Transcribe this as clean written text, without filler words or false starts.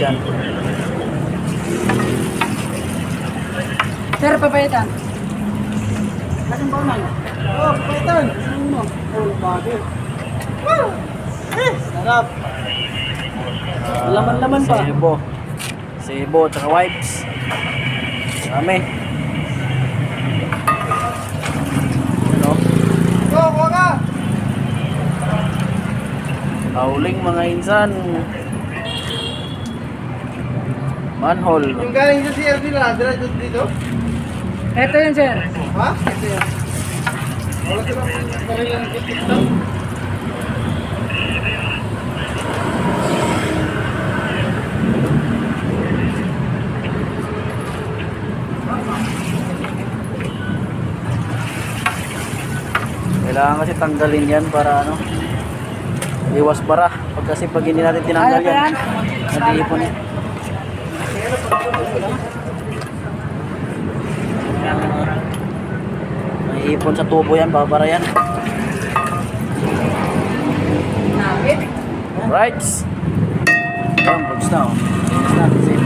yan. Sir, papayitan. Kasing baunan. Oh, papayitan. Oh, bagay. Sarap. Laman-laman pa. Sebo, tsaka wipes. Dami. Ano? Go, ka! Hauling mga insan. Manhole. Yung galing sa CRD na, dito? Ito yun, sir. Ha? Ito yun. Wala ka lang karilang dito. Kailangan kasi tanggalin yan para ano, iwas bara. Kasi pag hindi natin tinanggal yan, nag-iipon yan. Nag-iipon sa tubo yan, babara yan. Right. Ayan, bugs na oh. Bugs na.